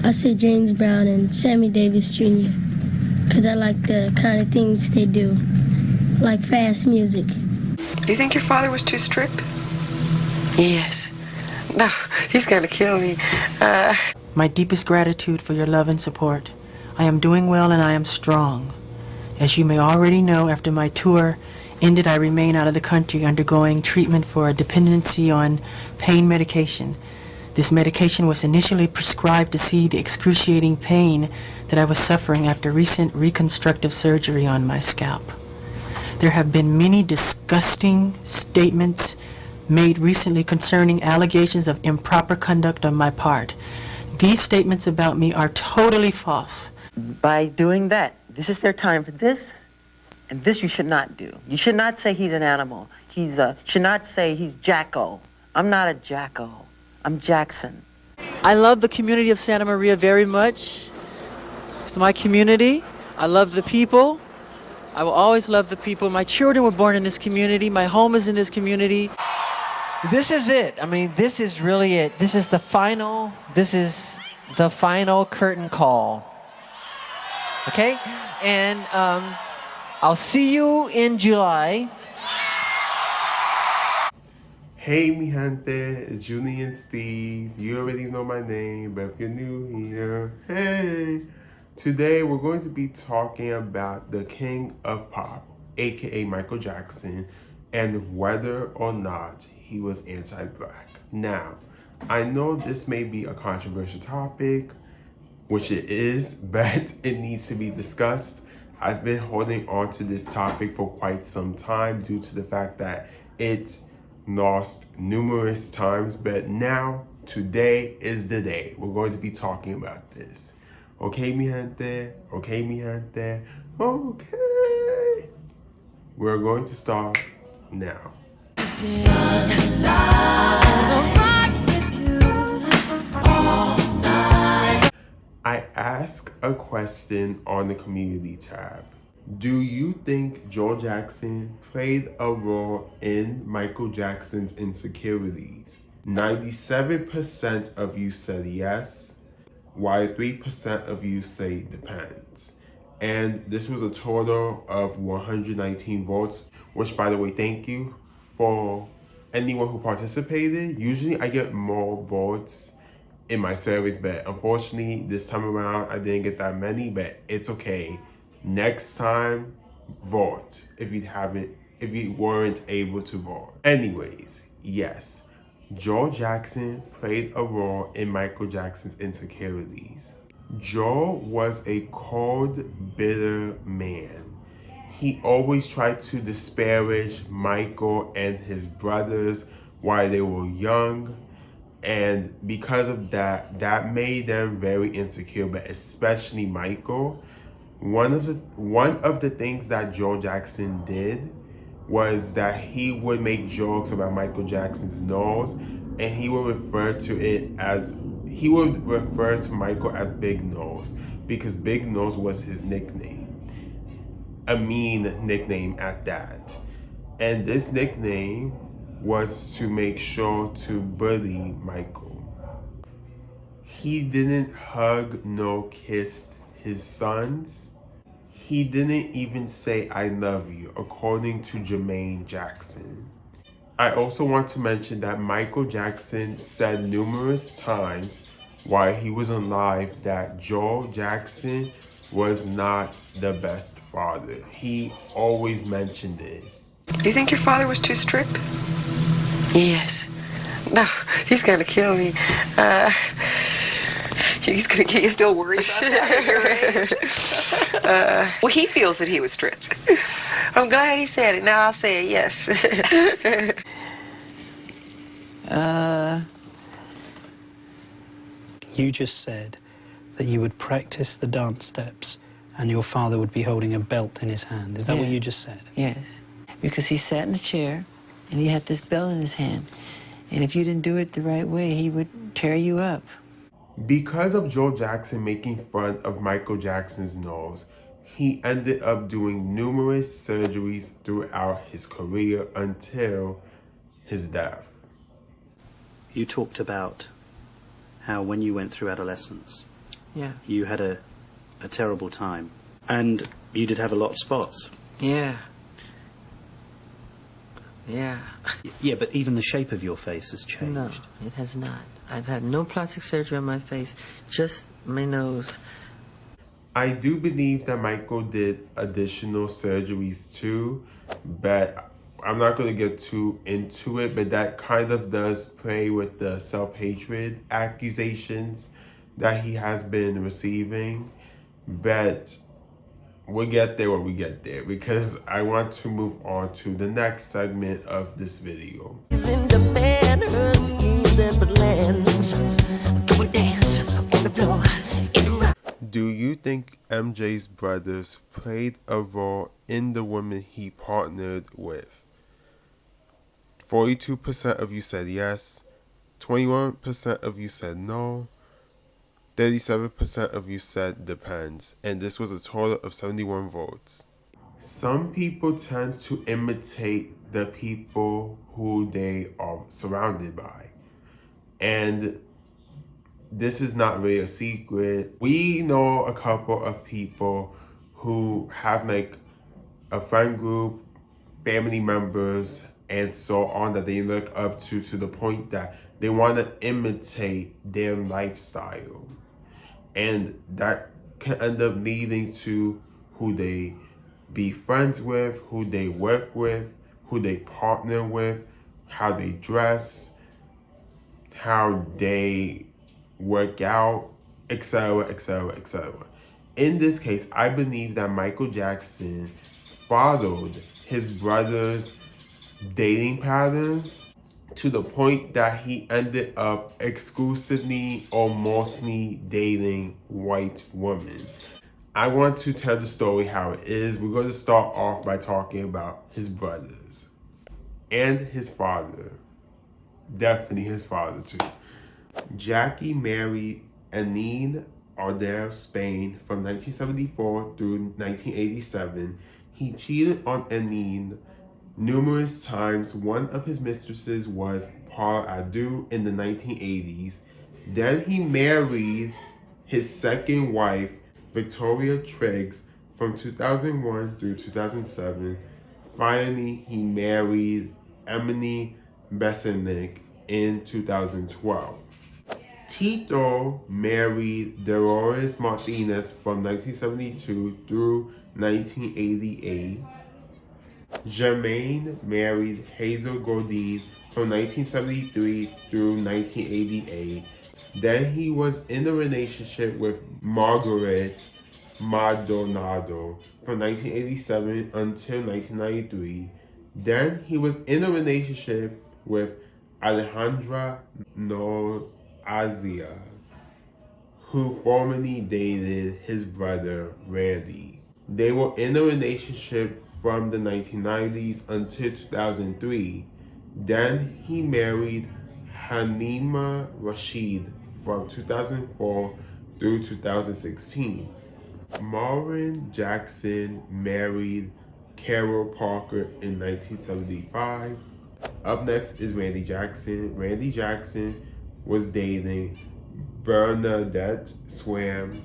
I say James Brown and Sammy Davis Jr. because I like the kind of things they do, like fast music. Do you think your father was too strict? Yes. No, he's gonna kill me. My deepest gratitude for your love and support. I am doing well and I am strong. As you may already know, after my tour ended, I remain out of the country undergoing treatment for a dependency on pain medication. This medication was initially prescribed to see the excruciating pain that I was suffering after recent reconstructive surgery on my scalp. There have been many disgusting statements made recently concerning allegations of improper conduct on my part. These statements about me are totally false. By doing that, this is their time for this, and this you should not do. You should not say he's an animal. Should not say he's Jacko. I'm not a Jacko. I'm Jackson. I love the community of Santa Maria very much. It's my community. I love the people. I will always love the people. My children were born in this community. My home is in this community. This is it. I mean, this is really it. This is the final curtain call. Okay? And I'll see you in July. Hey, mi gente, it's Julie and Steve. You already know my name, but if you're new here, hey. Today, we're going to be talking about the King of Pop, aka Michael Jackson, and whether or not he was anti-black. Now, I know this may be a controversial topic, which it is, but it needs to be discussed. I've been holding on to this topic for quite some time due to the fact that it lost numerous times, but now, today is the day. We're going to be talking about this. Okay, mi gente? Okay, mi gente? Okay. We're going to start now. I ask a question on the community tab. Do you think Joe Jackson played a role in Michael Jackson's insecurities? 97% of you said yes, while 3% of you say depends. And this was a total of 119 votes, which, by the way, thank you for anyone who participated. Usually I get more votes in my surveys, but unfortunately this time around I didn't get that many, but it's okay. Next time, vote if you weren't able to vote. Anyways, yes, Joe Jackson played a role in Michael Jackson's insecurities. Joe was a cold, bitter man. He always tried to disparage Michael and his brothers while they were young. And because of that, that made them very insecure, but especially Michael. One of the things that Joe Jackson did was that he would make jokes about Michael Jackson's nose, and he would refer to Michael as Big Nose, because Big Nose was his nickname. A mean nickname at that. And this nickname was to make sure to bully Michael. He didn't hug nor kiss his sons. He didn't even say I love you, according to Jermaine Jackson. I also want to mention that Michael Jackson said numerous times while he was alive that Joe Jackson was not the best father. He always mentioned it. Do you think your father was too strict? Yes. No, he's gonna kill me. He's gonna get you still worried about that at your age? Well, he feels that he was strict. I'm glad he said it. Now I'll say it, yes. You just said that you would practice the dance steps and your father would be holding a belt in his hand. Is that what you just said? Yes, because he sat in the chair and he had this belt in his hand. And if you didn't do it the right way, he would tear you up. Because of Joe Jackson making fun of Michael Jackson's nose, he ended up doing numerous surgeries throughout his career until his death. You talked about how when you went through adolescence, Yeah. You had a terrible time. And you did have a lot of spots. Yeah. Yeah. Yeah, but even the shape of your face has changed. No, it has not. I've had no plastic surgery on my face, just my nose. I do believe that Michael did additional surgeries too, but I'm not going to get too into it, but that kind of does play with the self-hatred accusations that he has been receiving. But we'll get there when we get there, because I want to move on to the next segment of this video. Do you think MJ's brothers played a role in the women he partnered with? 42% of you said yes, 21% of you said no, 37% of you said depends, and this was a total of 71 votes. Some people tend to imitate the people who they are surrounded by, and this is not really a secret. We know a couple of people who have like a friend group, family members, and so on that they look up to the point that they want to imitate their lifestyle. And that can end up leading to who they be friends with, who they work with, who they partner with, how they dress, how they work out, etc., etc., etc. In this case, I believe that Michael Jackson followed his brother's dating patterns to the point that he ended up exclusively or mostly dating white women. I want to tell the story how it is. We're going to start off by talking about his brothers and his father. Definitely his father too. Jackie married Enid Ardell Spain from 1974 through 1987. He cheated on Enid numerous times. One of his mistresses was Paul Abdul in the 1980s. Then he married his second wife, Victoria Triggs, from 2001 through 2007. Finally, he married Emily Besenick in 2012. Tito married Dolores Martinez from 1972 through 1988. Jermaine married Hazel Godin from 1973 through 1988. Then he was in a relationship with Margaret Maldonado from 1987 until 1993. Then he was in a relationship with Alejandra Noazia, who formerly dated his brother Randy. They were in a relationship from the 1990s until 2003. Then he married Hanima Rashid from 2004 through 2016. Maureen Jackson married Carol Parker in 1975. Up next is Randy Jackson. Randy Jackson was dating Bernadette Swam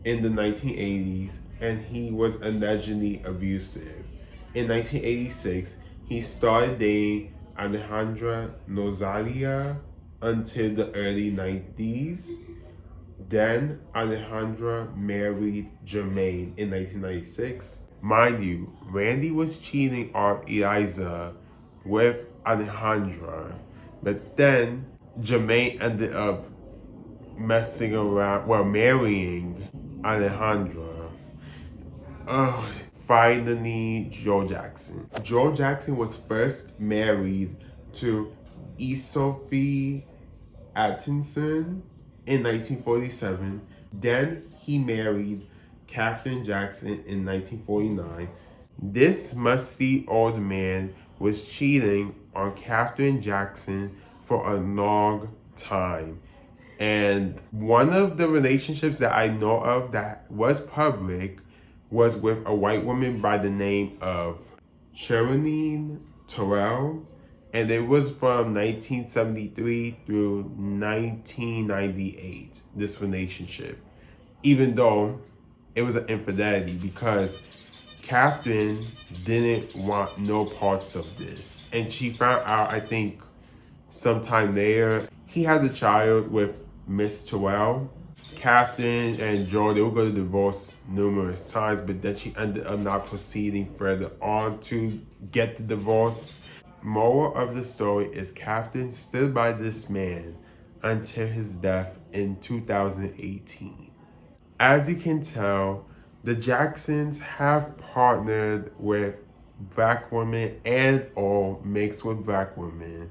in the 1980s, and he was allegedly abusive. In 1986, he started dating Alejandra Nozalia until the early 90s. Then Alejandra married Jermaine in 1996. Mind you, Randy was cheating on Eliza with Alejandra, but then Jermaine ended up messing around, well, marrying Alejandra. Finally, Joe Jackson. Joe Jackson was first married to Sophie Atkinson in 1947. Then he married Katherine Jackson in 1949. This musty old man was cheating on Katherine Jackson for a long time. And one of the relationships that I know of that was public was with a white woman by the name of Sherilyn Terrell, and it was from 1973 through 1998, this relationship. even though it was an infidelity, because Catherine didn't want no parts of this. And she found out, I think, sometime later, he had a child with Miss Terrell. Catherine and Joe, they were going to divorce numerous times, but then she ended up not proceeding further on to get the divorce. Moral of the story is Catherine stood by this man until his death in 2018. As you can tell, the Jacksons have partnered with black women and or mixed with black women.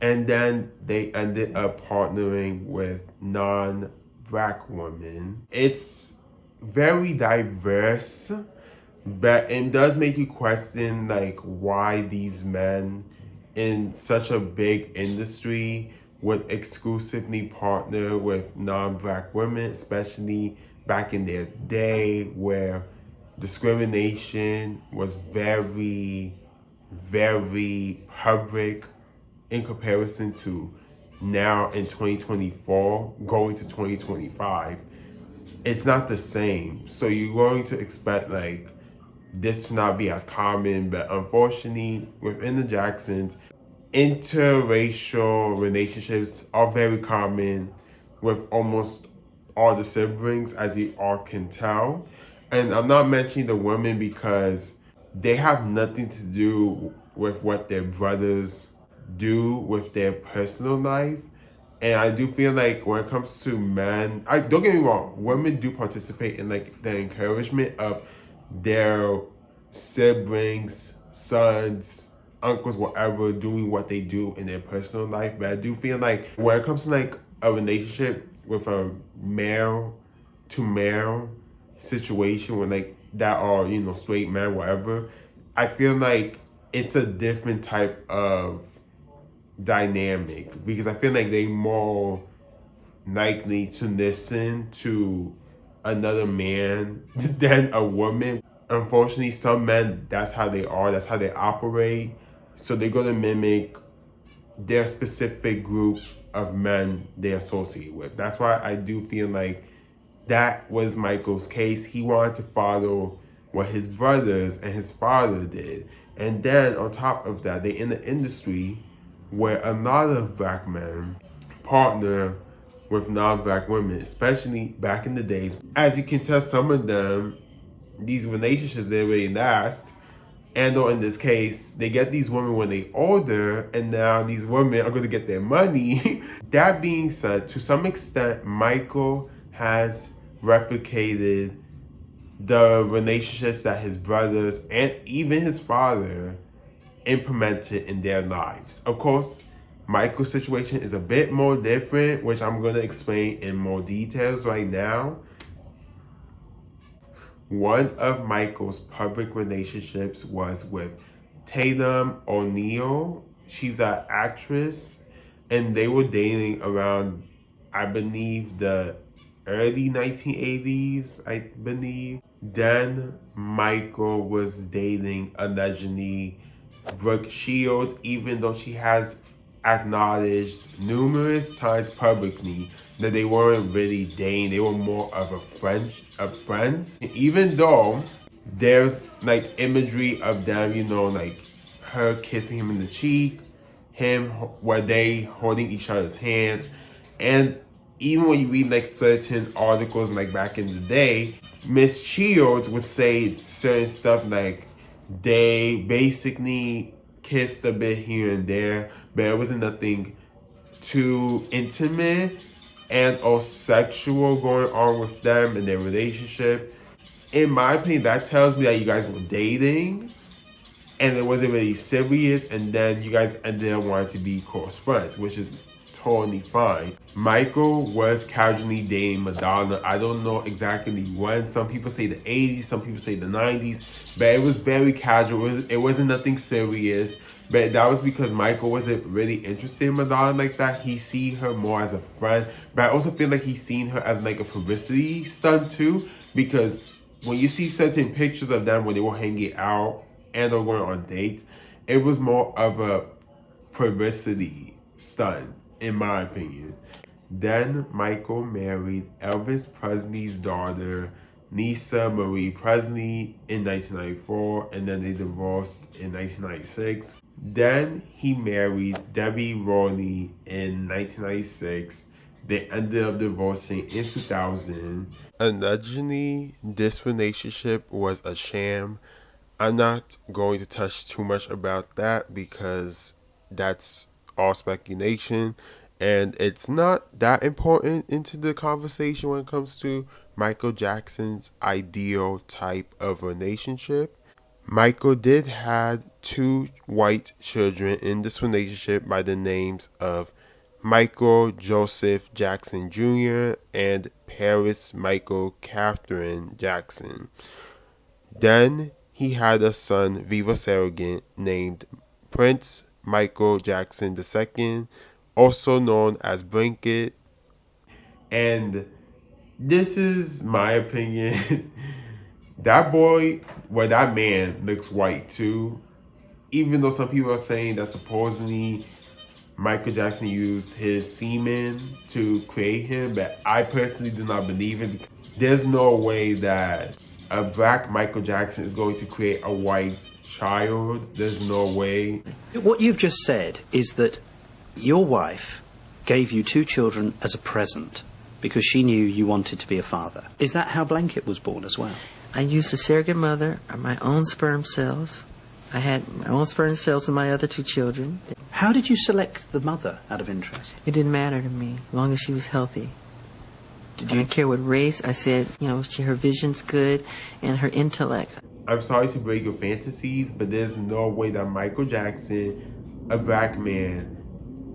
And then they ended up partnering with non-black women. It's very diverse, but it does make you question like why these men in such a big industry would exclusively partner with non-black women, especially back in their day where discrimination was very, very public in comparison to now in 2024 going to 2025. It's not the same. So you're going to expect like this to not be as common, but unfortunately within the Jacksons, interracial relationships are very common with almost all the siblings, as you all can tell. And I'm not mentioning the women because they have nothing to do with what their brothers do with their personal life. And I do feel like when it comes to men, I don't get me wrong, women do participate in like the encouragement of their siblings, sons, uncles, whatever, doing what they do in their personal life. But I do feel like when it comes to like a relationship with a male to male situation with like that are, you know, straight man, whatever, I feel like it's a different type of dynamic because I feel like they more likely to listen to another man than a woman. Unfortunately, some men, that's how they are, that's how they operate. So they're gonna mimic their specific group of men they associate with. That's why I do feel like that was Michael's case. He wanted to follow what his brothers and his father did. And then on top of that, they in the industry where a lot of black men partner with non-black women, especially back in the days. As you can tell, some of them, these relationships, they really last. And or in this case, they get these women when they older, and now these women are going to get their money. That being said, to some extent, Michael has replicated the relationships that his brothers and even his father implemented in their lives. Of course, Michael's situation is a bit more different, which I'm going to explain in more details right now. One of Michael's public relationships was with Tatum O'Neal. She's an actress, and they were dating around, I believe, the early 1980s, I believe. Then Michael was dating, allegedly, Brooke Shields, even though she has acknowledged numerous times publicly that they weren't really dating, they were more of friends. Even though there's like imagery of them, you know, like her kissing him in the cheek, him where they holding each other's hands, and even when you read like certain articles like back in the day, Miss Shields would say certain stuff like they basically kissed a bit here and there, but it wasn't nothing too intimate and or sexual going on with them in their relationship. In my opinion, that tells me that you guys were dating and it wasn't really serious, and then you guys ended up wanting to be close friends, which is totally fine. Michael was casually dating Madonna. I don't know exactly when. Some people say the 80s, some people say the 90s, but it was very casual. It wasn't nothing serious, but that was because Michael wasn't really interested in Madonna like that. He seen her more as a friend, but I also feel like he's seen her as like a publicity stunt too, because when you see certain pictures of them when they were hanging out and or going on dates, it was more of a publicity stunt, in my opinion. Then Michael married Elvis Presley's daughter, Nisa Marie Presley, in 1994, and then they divorced in 1996. Then he married Debbie Roney in 1996. They ended up divorcing in 2000. Allegedly, this relationship was a sham. I'm not going to touch too much about that because that's all speculation and it's not that important into the conversation when it comes to Michael Jackson's ideal type of relationship. Michael did had two white children in this relationship by the names of Michael Joseph Jackson Jr. and Paris Michael Catherine Jackson. Then he had a son, Viva Surrogate, named Prince Michael Jackson II, also known as Blanket. And this is my opinion. That boy, well, that man looks white too. Even though some people are saying that supposedly Michael Jackson used his semen to create him, but I personally do not believe it because there's no way that a black Michael Jackson is going to create a white child. There's no way. What you've just said is that your wife gave you two children as a present because she knew you wanted to be a father. Is that how Blanket was born as well? I used a surrogate mother, or my own sperm cells. I had my own sperm cells and my other two children. How did you select the mother out of interest? It didn't matter to me, as long as she was healthy. I didn't care what race. I said, her vision's good and her intellect. I'm sorry to break your fantasies, but there's no way that Michael Jackson, a black man,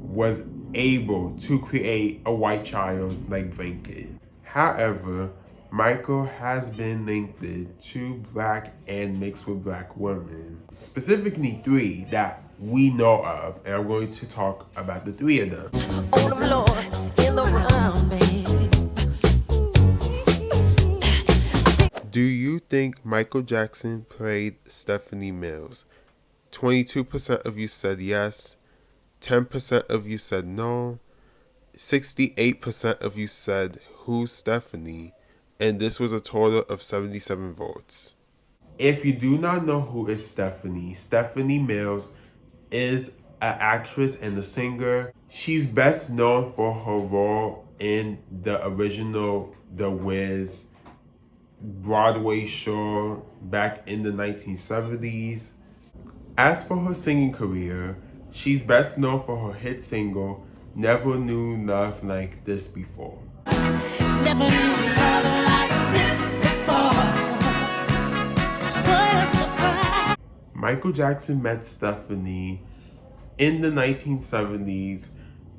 was able to create a white child like Blanket. However, Michael has been linked to black and mixed with black women, specifically 3 that we know of, and I'm going to talk about the 3 of them. Do you think Michael Jackson played Stephanie Mills? 22% of you said yes, 10% of you said no, 68% of you said who's Stephanie, and this was a total of 77 votes. If you do not know who is Stephanie, Stephanie Mills is an actress and a singer. She's best known for her role in the original The Wiz Broadway show back in the 1970s. As for her singing career, she's best known for her hit single, Never Knew Love Like This Before. Never knew love like this before. What a surprise. Michael Jackson met Stephanie in the 1970s,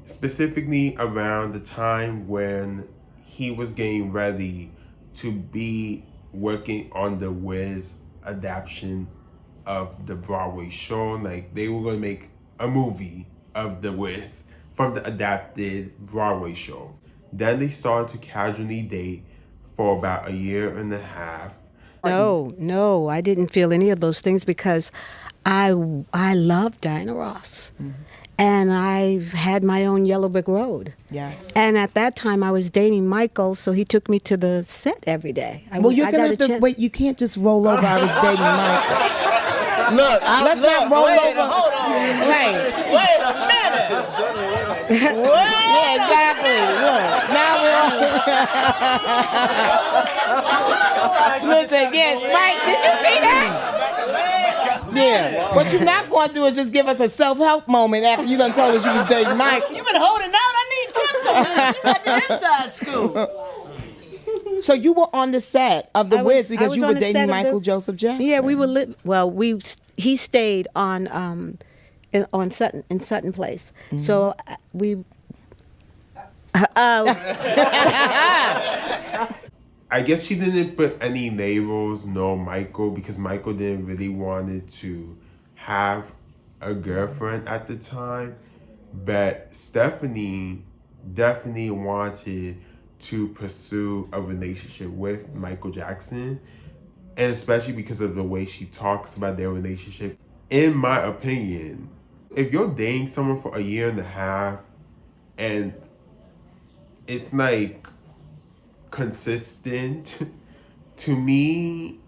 specifically around the time when he was getting ready to be working on the Wiz adaptation of the Broadway show. Like, they were going to make a movie of the Wiz from the adapted Broadway show. Then they started to casually date for about a year and a half. No, I didn't feel any of those things because I love Diana Ross. Mm-hmm. And I had my own Yellow Brick Road. Yes. And at that time, I was dating Michael, so he took me to the set every day. You're going to have to wait. You can't just roll over. I was dating Michael. Look, let's not roll over. Hold on. Wait a minute. Yeah, exactly. Look, now we're on. Listen, yes, Mike, did you see that? Yeah. What you're not going to do is just give us a self-help moment after you done told us you was dating Mike. You've been holding out. I need tips on this. You got the inside scoop. So you were on the set of The Wiz because you were dating Michael Joseph Jackson. Yeah, we were he stayed on Sutton Place. Mm-hmm. So we I guess she didn't put any labels, no Michael, because Michael didn't really wanted to have a girlfriend at the time. But Stephanie definitely wanted to pursue a relationship with Michael Jackson, and especially because of the way she talks about their relationship. In my opinion, if you're dating someone for a year and a half and it's like consistent. To me,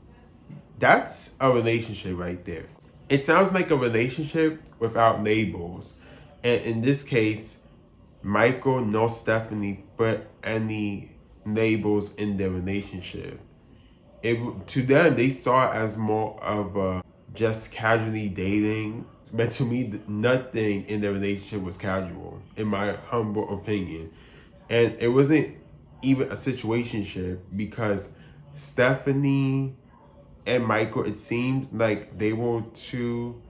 that's a relationship right there. It sounds like a relationship without labels. And in this case, Michael nor Stephanie put any labels in their relationship. To them, they saw it as more of a just casually dating. But to me, nothing in their relationship was casual, in my humble opinion. And it wasn't even a situationship because Stephanie and Michael, it seemed like they were two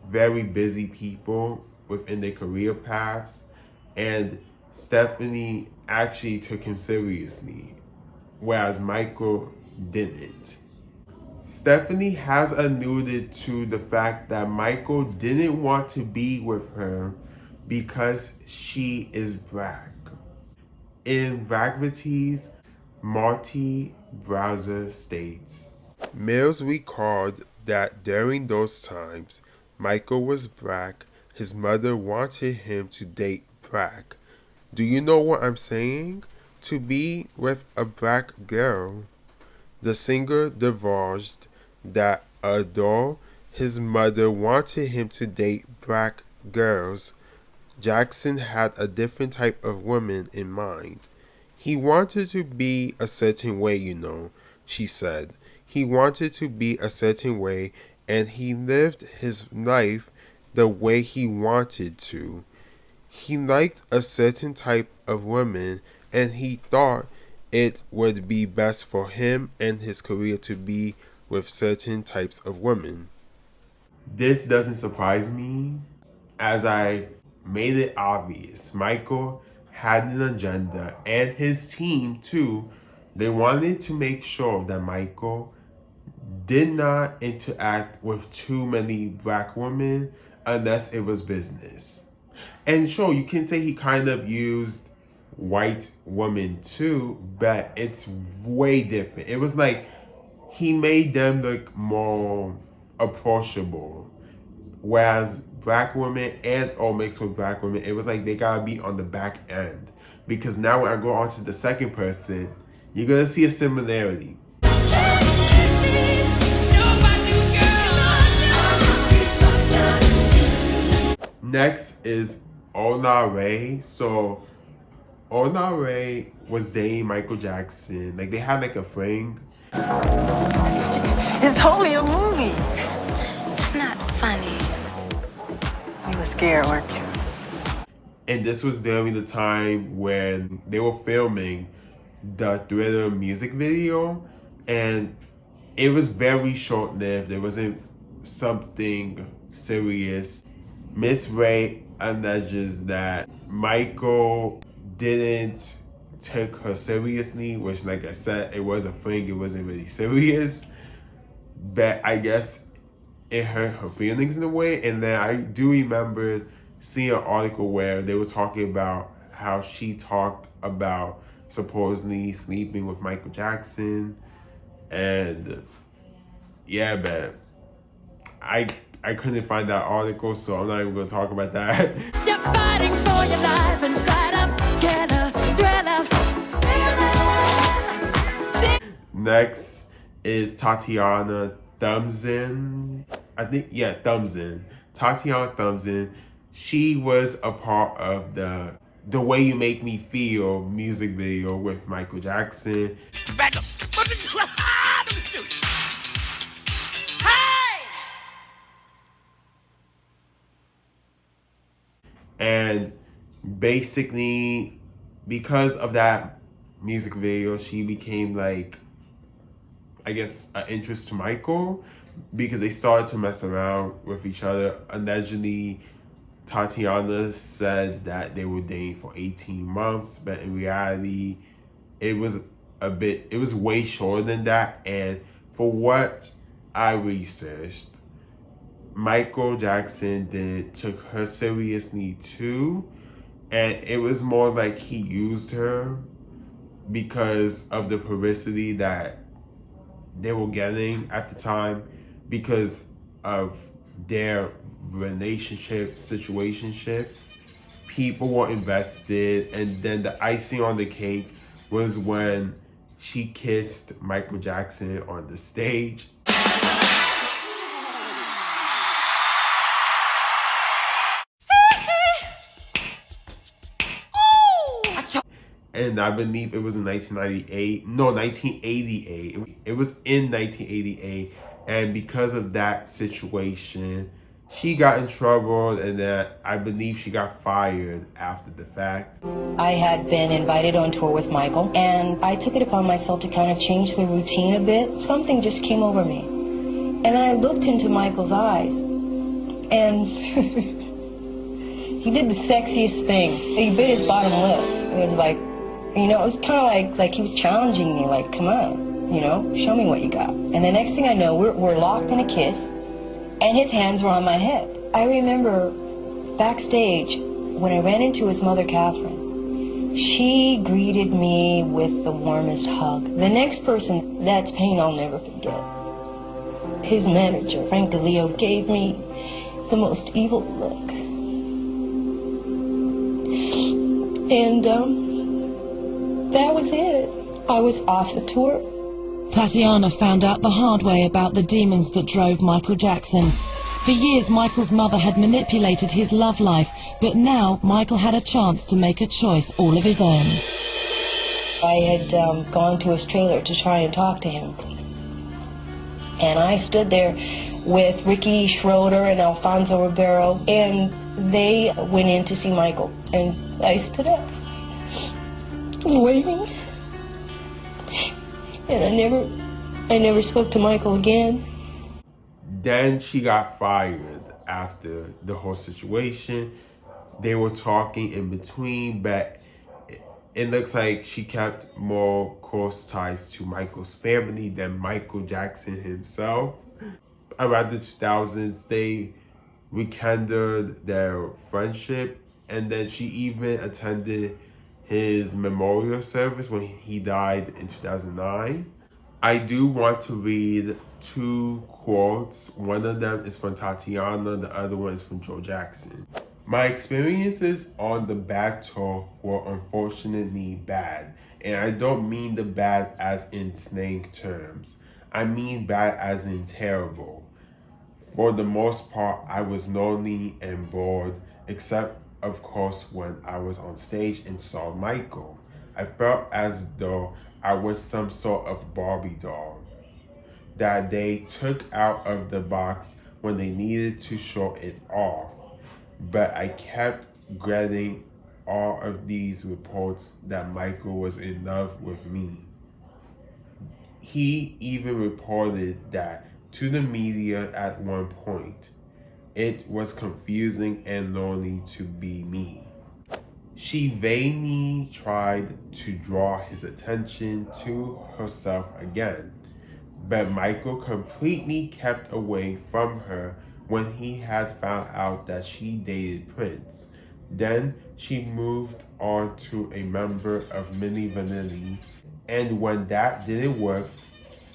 very busy people within their career paths. And Stephanie actually took him seriously, whereas Michael didn't. Stephanie has alluded to the fact that Michael didn't want to be with her because she is black. In Vagrity's Marty browser states, Mills recalled that during those times, Michael was black. His mother wanted him to date black. Do you know what I'm saying? To be with a black girl. The singer divulged that although his mother wanted him to date black girls, Jackson had a different type of woman in mind. He wanted to be a certain way, she said. He wanted to be a certain way, and he lived his life the way he wanted to. He liked a certain type of woman, and he thought it would be best for him and his career to be with certain types of women. This doesn't surprise me, as I made it obvious. Michael had an agenda, and his team too. They wanted to make sure that Michael did not interact with too many black women unless it was business. And sure, you can say he kind of used white women too, but it's way different. It was like he made them look more approachable, whereas black women and or mixed with black women, it was like they gotta be on the back end. Because now when I go on to the second person, you're gonna see a similarity. Next is Ola Ray. So Ola Ray was dating Michael Jackson. Like they had like a fling. It's only a movie. It's not funny. You were scared, weren't you? And this was during the time when they were filming the Thriller music video. And it was very short-lived. It wasn't something serious. Miss Ray alleges that Michael didn't take her seriously, which, like I said, it was a fling. It wasn't really serious. But I guess it hurt her feelings in a way. And then I do remember seeing an article where they were talking about how she talked about supposedly sleeping with Michael Jackson. And yeah, but I couldn't find that article, so I'm not even going to talk about that. You're fighting for your life inside a thriller. Next is Tatiana Thumbtzen. Thumbtzen. Tatiana Thumbtzen. She was a part of the Way You Make Me Feel music video with Michael Jackson. Back up. And basically, because of that music video, she became like, I guess, an interest to Michael because they started to mess around with each other. Allegedly, Tatiana said that they were dating for 18 months, but in reality, it was way shorter than that. And for what I researched, Michael Jackson took her seriously too, and it was more like he used her because of the publicity that they were getting at the time because of their relationship, situationship. people were invested, and then the icing on the cake was when she kissed Michael Jackson on the stage. And I believe it was in 1988. It was in 1988. And because of that situation, she got in trouble, and that I believe she got fired after the fact. I had been invited on tour with Michael, and I took it upon myself to kind of change the routine a bit. Something just came over me. And then I looked into Michael's eyes, and he did the sexiest thing. He bit his bottom lip. It was like, you know, it was kind of like he was challenging me, like, come on, you know, show me what you got. And the next thing I know, we're locked in a kiss, and his hands were on my head. I remember backstage, when I ran into his mother, Catherine, she greeted me with the warmest hug. The next person, that's pain I'll never forget. His manager, Frank DeLeo, gave me the most evil look. And, that was it. I was off the tour. Tatiana found out the hard way about the demons that drove Michael Jackson. For years, Michael's mother had manipulated his love life, but now Michael had a chance to make a choice all of his own. I had gone to his trailer to try and talk to him. And I stood there with Ricky Schroeder and Alfonso Ribeiro, and they went in to see Michael. And I stood outside, waiting, and I never spoke to Michael again. Then she got fired after the whole situation. They were talking in between, but it looks like she kept more close ties to Michael's family than Michael Jackson himself. Around the 2000s, they rekindled their friendship, and then she even attended his memorial service when he died in 2009. I do want to read two quotes. One of them is from Tatiana, the other one is from Joe Jackson. My experiences on the back tour were unfortunately bad, and I don't mean the bad as in slang terms. I mean bad as in terrible. For the most part, I was lonely and bored, except of course when I was on stage and saw Michael. I felt as though I was some sort of Barbie doll that they took out of the box when they needed to show it off. But I kept getting all of these reports that Michael was in love with me. He even reported that to the media at one point. It was confusing and lonely to be me. She vainly tried to draw his attention to herself again, but Michael completely kept away from her when he had found out that she dated Prince. Then she moved on to a member of Milli Vanilli, and when that didn't work,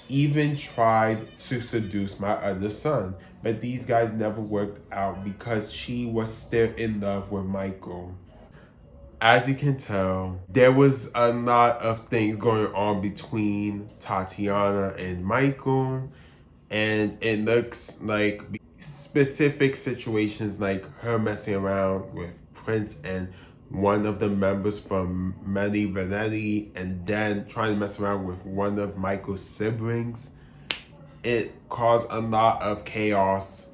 even tried to seduce my other son, but these guys never worked out because she was still in love with Michael. As you can tell, there was a lot of things going on between Tatiana and Michael, and it looks like specific situations like her messing around with Prince and one of the members from Milli Vanilli, and then trying to mess around with one of Michael's siblings. It caused a lot of chaos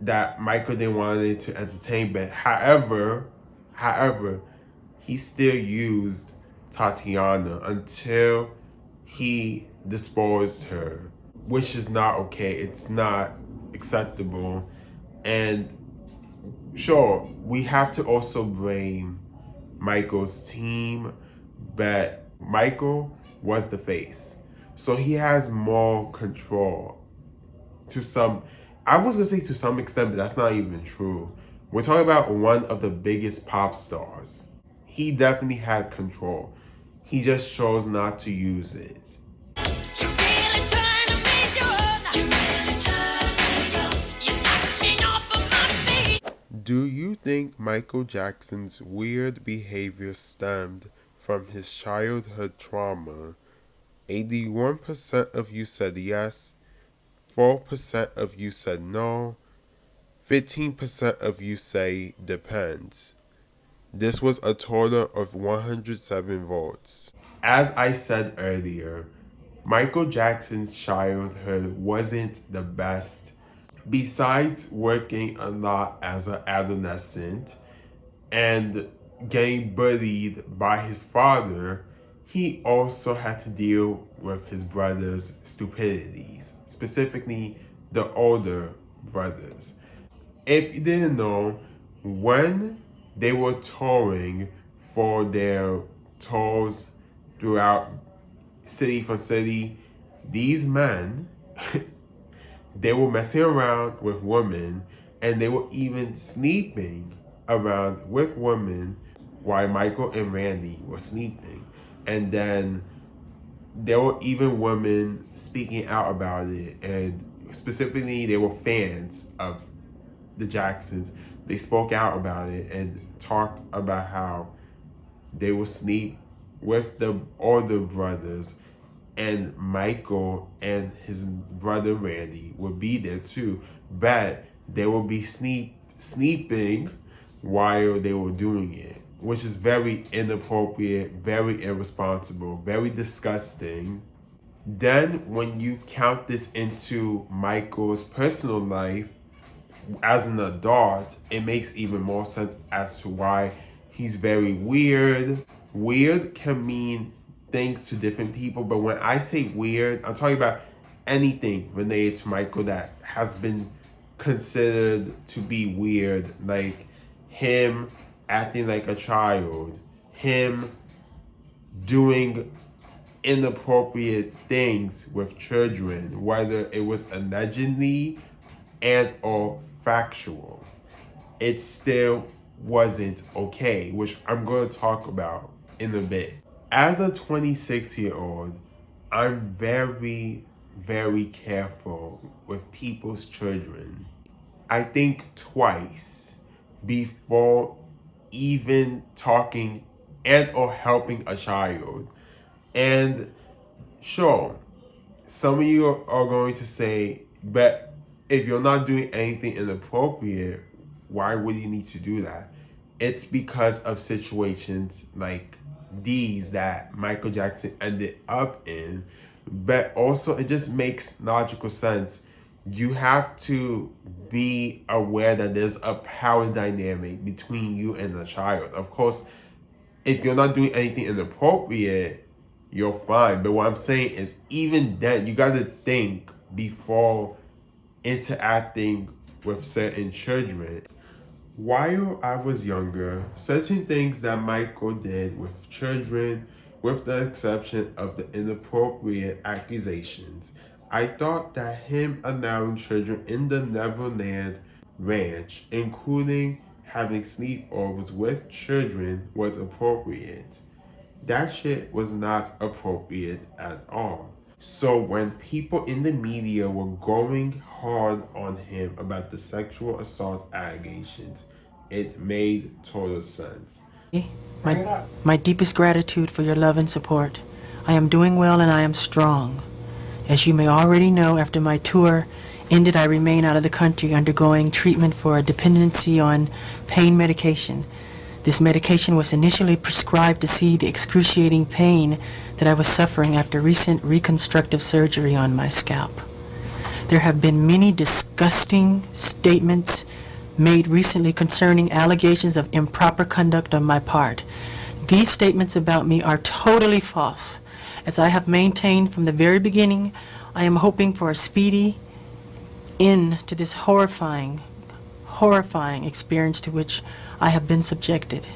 that Michael didn't want it to entertain, but however, he still used Tatiana until he disposed her, which is not okay. It's not acceptable. And sure, we have to also blame Michael's team, but Michael was the face. So he has more control to some, I was gonna say to some extent, but that's not even true. We're talking about one of the biggest pop stars. He definitely had control. He just chose not to use it. Do you think Michael Jackson's weird behavior stemmed from his childhood trauma? 81% of you said yes, 4% of you said no, 15% of you say depends. This was a total of 107 votes. As I said earlier, Michael Jackson's childhood wasn't the best. Besides working a lot as an adolescent and getting bullied by his father, he also had to deal with his brother's stupidities, specifically the older brothers. If you didn't know, when they were touring for their tours throughout city for city, these men they were messing around with women, and they were even sleeping around with women while Michael and Randy were sleeping. And then there were even women speaking out about it, and specifically they were fans of the Jacksons. They spoke out about it and talked about how they would sleep with the older brothers, and Michael and his brother Randy would be there too, but they would be sleeping while they were doing it, which is very inappropriate, very irresponsible, very disgusting. Then when you count this into Michael's personal life as an adult, it makes even more sense as to why he's very weird. Weird can mean things to different people, but when I say weird, I'm talking about anything related to Michael that has been considered to be weird, like him acting like a child, him doing inappropriate things with children, whether it was allegedly and or factual. It still wasn't okay, which I'm going to talk about in a bit. As a 26-year-old, I'm very, very careful with people's children. I think twice before even talking and or helping a child. And sure, some of you are going to say, but if you're not doing anything inappropriate, why would you need to do that? It's because of situations like these that Michael Jackson ended up in, but also it just makes logical sense. You have to be aware that there's a power dynamic between you and the child. Of course, if you're not doing anything inappropriate, you're fine. But what I'm saying is, even then, you got to think before interacting with certain children. While I was younger, certain things that Michael did with children, with the exception of the inappropriate accusations, I thought that him allowing children in the Neverland Ranch, including having sleepovers with children, was appropriate. That shit was not appropriate at all. So when people in the media were going hard on him about the sexual assault allegations, it made total sense. My deepest gratitude for your love and support. I am doing well and I am strong. As you may already know, after my tour ended, I remain out of the country undergoing treatment for a dependency on pain medication. This medication was initially prescribed to see the excruciating pain that I was suffering after recent reconstructive surgery on my scalp. There have been many disgusting statements made recently concerning allegations of improper conduct on my part. These statements about me are totally false. As I have maintained from the very beginning, I am hoping for a speedy end to this horrifying experience to which I have been subjected.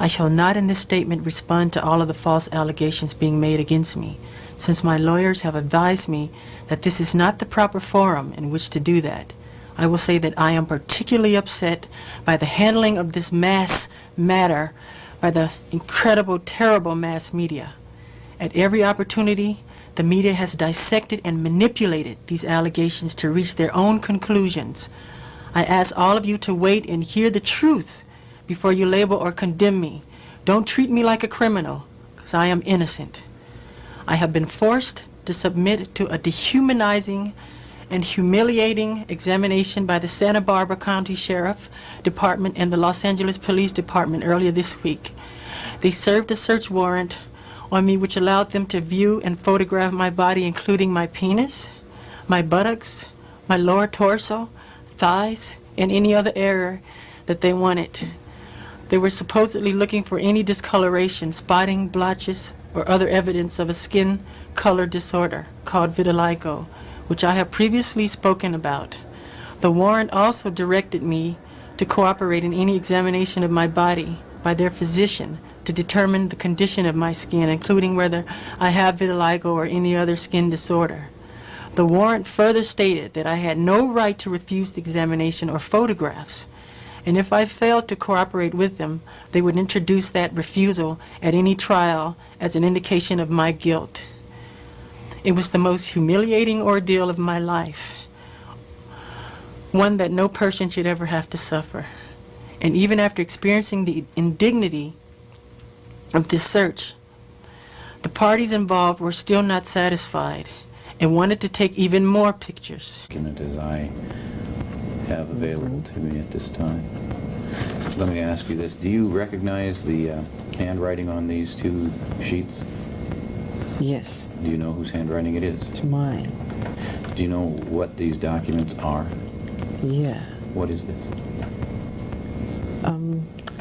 I shall not in this statement respond to all of the false allegations being made against me, since my lawyers have advised me that this is not the proper forum in which to do that. I will say that I am particularly upset by the handling of this mass matter by the incredible, terrible mass media. At every opportunity, the media has dissected and manipulated these allegations to reach their own conclusions. I ask all of you to wait and hear the truth before you label or condemn me. Don't treat me like a criminal, because I am innocent. I have been forced to submit to a dehumanizing and humiliating examination by the Santa Barbara County Sheriff Department and the Los Angeles Police Department earlier this week. They served a search warrant on me which allowed them to view and photograph my body, including my penis, my buttocks, my lower torso, thighs, and any other area that they wanted. They were supposedly looking for any discoloration, spotting, blotches, or other evidence of a skin color disorder called vitiligo, which I have previously spoken about. The warrant also directed me to cooperate in any examination of my body by their physician to determine the condition of my skin, including whether I have vitiligo or any other skin disorder. The warrant further stated that I had no right to refuse the examination or photographs, and if I failed to cooperate with them, they would introduce that refusal at any trial as an indication of my guilt. It was the most humiliating ordeal of my life, one that no person should ever have to suffer. And even after experiencing the indignity of this search, the parties involved were still not satisfied and wanted to take even more pictures. Document as I have available to me at this time. Let me ask you this. Do you recognize the handwriting on these two sheets? Yes. Do you know whose handwriting it is? It's mine. Do you know what these documents are? Yeah. What is this?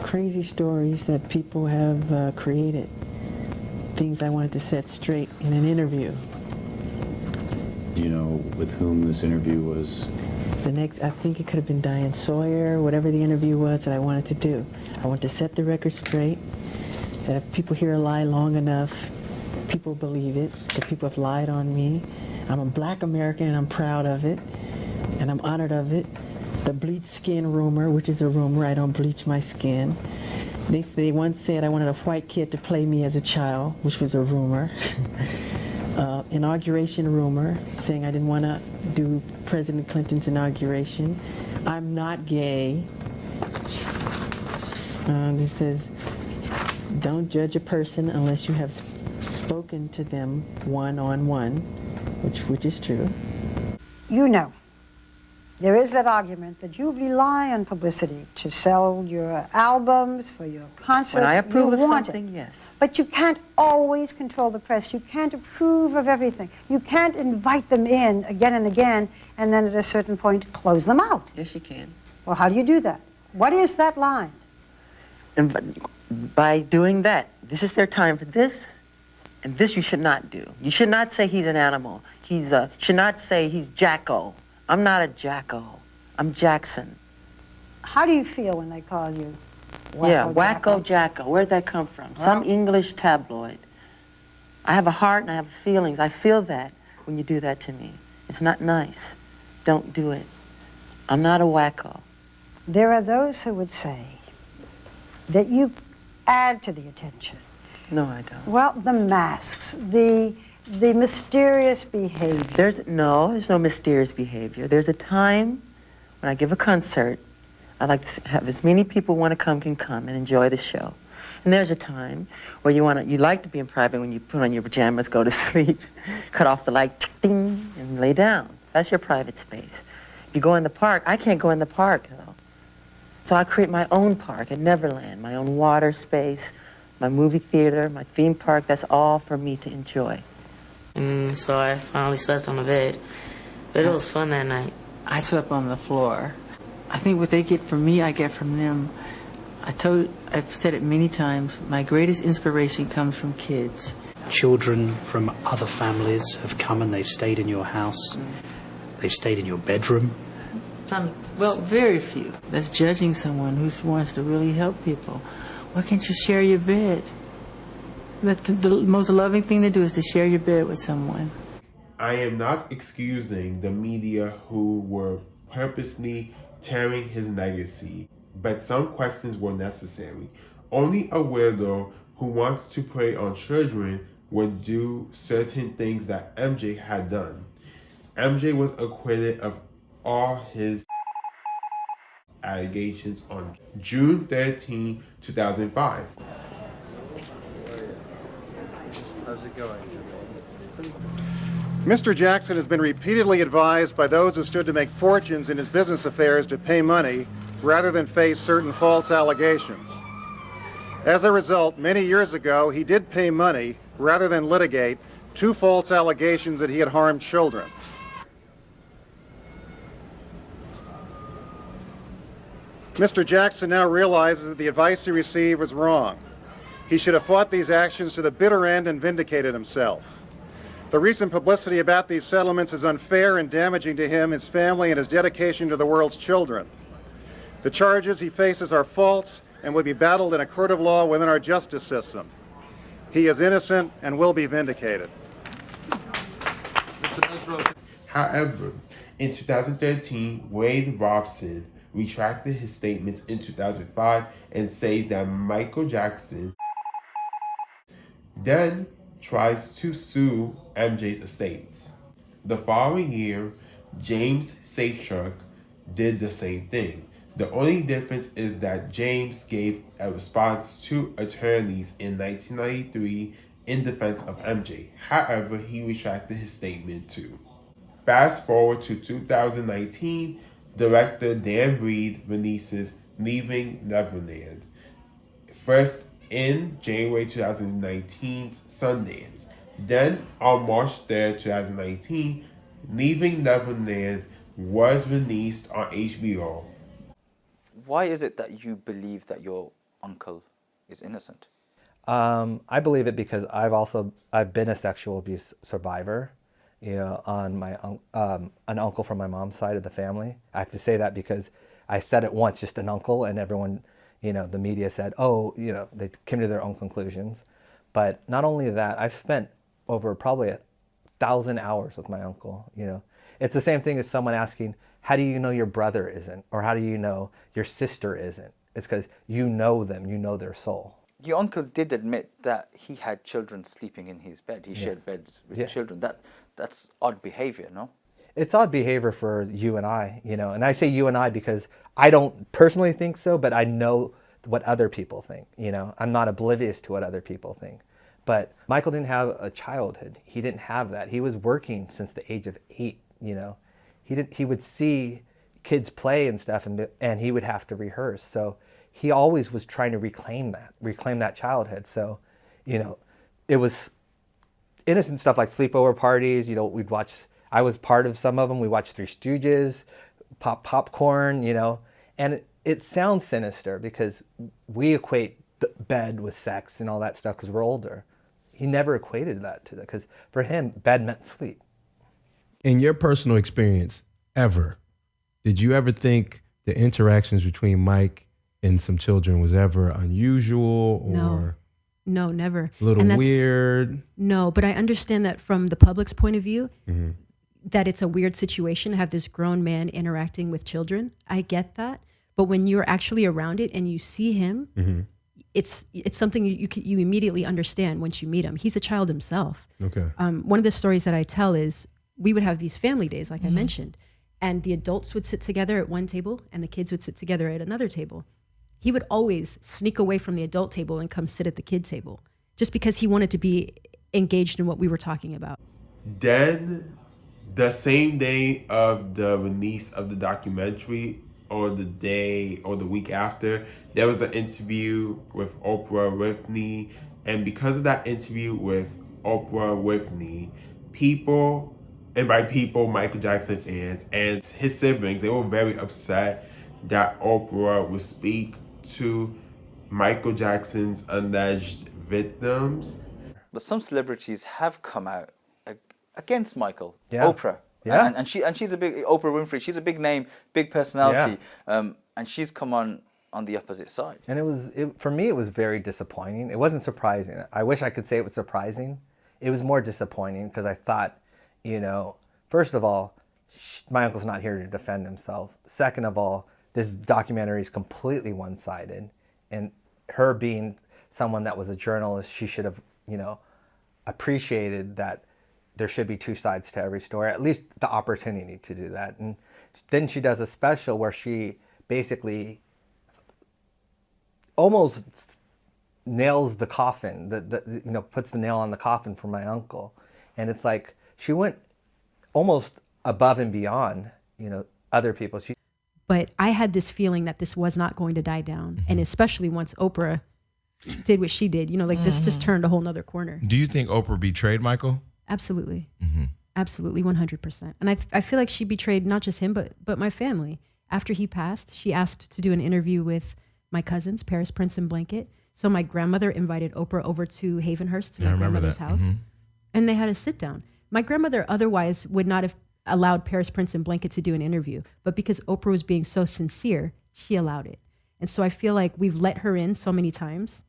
Crazy stories that people have created. Things I wanted to set straight in an interview. Do you know with whom this interview was? I think it could have been Diane Sawyer, whatever the interview was that I wanted to do. I wanted to set the record straight, that if people hear a lie long enough, people believe it, that people have lied on me. I'm a black American and I'm proud of it, and I'm honored of it. The bleached skin rumor, which is a rumor, I don't bleach my skin. They once said I wanted a white kid to play me as a child, which was a rumor. Inauguration rumor, saying I didn't want to do President Clinton's inauguration. I'm not gay. This says, don't judge a person unless you have spoken to them one-on-one, which is true. You know, there is that argument that you rely on publicity to sell your albums, for your concerts. When I approve of want something, it. yes. But you can't always control the press. You can't approve of everything. You can't invite them in again and again, and then at a certain point close them out. Yes, you can. Well, how do you do that? What is that line? And by doing that, this is their time for this, and this you should not do. You should not say he's an animal. Should not say he's Jacko. I'm not a Jacko. I'm Jackson. How do you feel when they call you Wacko Yeah, Wacko Jacko? Jacko. Where'd that come from? Some English tabloid. I have a heart and I have feelings. I feel that when you do that to me. It's not nice. Don't do it. I'm not a wacko. There are those who would say that you add to the attention. No, I don't. Well, the masks, the mysterious behavior. There's no mysterious behavior. There's a time when I give a concert, I like to have as many people want to come can come and enjoy the show. And there's a time where you like to be in private when you put on your pajamas, go to sleep, cut off the light, tick, ding, and lay down. That's your private space. If you go in the park, I can't go in the park though. So I create my own park at Neverland, my own water space, my movie theater, my theme park. That's all for me to enjoy. And so I finally slept on the bed. But it was fun that night. I slept on the floor. I think what they get from me, I get from them. I've said it many times, my greatest inspiration comes from kids. Children from other families have come and they've stayed in your house. They've stayed in your bedroom. Well, very few. That's judging someone who wants to really help people. Why can't you share your bed? The most loving thing to do is to share your bed with someone. I am not excusing the media who were purposely tearing his legacy, but some questions were necessary. Only a weirdo who wants to prey on children would do certain things that MJ had done. MJ was acquitted of all his allegations on June 13, 2005. How's it going? Mr. Jackson has been repeatedly advised by those who stood to make fortunes in his business affairs to pay money rather than face certain false allegations. As a result, many years ago, he did pay money rather than litigate 2 false allegations that he had harmed children. Mr. Jackson now realizes that the advice he received was wrong. He should have fought these actions to the bitter end and vindicated himself. The recent publicity about these settlements is unfair and damaging to him, his family, and his dedication to the world's children. The charges he faces are false and will be battled in a court of law within our justice system. He is innocent and will be vindicated. However, in 2013, Wade Robson retracted his statements in 2005 and says that Michael Jackson then tries to sue MJ's estates. The following year, James Safechuck did the same thing. The only difference is that James gave a response to attorneys in 1993 in defense of MJ. However, he retracted his statement too. Fast forward to 2019, director Dan Reed releases Leaving Neverland. First in January 2019's Sundance. Then on March 3rd, 2019, Leaving Neverland was released on HBO. Why is it that you believe that your uncle is innocent? I believe it because I've been a sexual abuse survivor, on my an uncle from my mom's side of the family. I have to say that because I said it once, just an uncle, and everyone, the media said, they came to their own conclusions. But not only that, I've spent over probably 1,000 hours with my uncle. It's the same thing as someone asking, how do you know your brother isn't? Or how do you know your sister isn't? It's because you know them, you know their soul. Your uncle did admit that he had children sleeping in his bed. He shared beds with children. That's odd behavior, no? It's odd behavior for you and I, and I say you and I because I don't personally think so, but I know what other people think, I'm not oblivious to what other people think. But Michael didn't have a childhood. He didn't have that. He was working since the age of 8, He would see kids play and stuff, and he would have to rehearse. So he always was trying to reclaim that childhood. So, it was innocent stuff like sleepover parties. We'd watch. I was part of some of them. We watched Three Stooges, pop popcorn. And it sounds sinister because we equate the bed with sex and all that stuff because we're older. He never equated that to that because for him, bed meant sleep. In your personal experience, did you ever think the interactions between Mike and some children was ever unusual or No, never. a little weird? No, but I understand that from the public's point of view, that it's a weird situation to have this grown man interacting with children. I get that. But when you're actually around it and you see him, it's something you immediately understand once you meet him. He's a child himself. Okay. One of the stories that I tell is we would have these family days, like I mentioned, and the adults would sit together at one table and the kids would sit together at another table. He would always sneak away from the adult table and come sit at the kid table just because he wanted to be engaged in what we were talking about. Then, the same day of the release of the documentary, or the day or the week after, there was an interview with Oprah Winfrey. And because of that interview with Oprah Winfrey, people, and by people, Michael Jackson fans and his siblings, they were very upset that Oprah would speak to Michael Jackson's alleged victims. But some celebrities have come out against Michael. Yeah. Oprah. Yeah. And she's a big, Oprah Winfrey, she's a big name, big personality. And she's come on the opposite side. And for me, it was very disappointing. It wasn't surprising. I wish I could say it was surprising. It was more disappointing because I thought, first of all, my uncle's not here to defend himself. Second of all, this documentary is completely one-sided. And her being someone that was a journalist, she should have, appreciated that there should be two sides to every story, at least the opportunity to do that. And then she does a special where she basically almost nails the coffin, puts the nail on the coffin for my uncle. And it's like she went almost above and beyond, other people. But I had this feeling that this was not going to die down. And especially once Oprah did what she did, this just turned a whole nother corner. Do you think Oprah betrayed Michael? Absolutely. Absolutely, 100%. And I feel like she betrayed not just him, but my family. After he passed, she asked to do an interview with my cousins, Paris, Prince, and Blanket. So my grandmother invited Oprah over to Havenhurst, to my grandmother's house. And they had a sit down. My grandmother otherwise would not have allowed Paris, Prince, and Blanket to do an interview. But because Oprah was being so sincere, she allowed it. And so I feel like we've let her in so many times.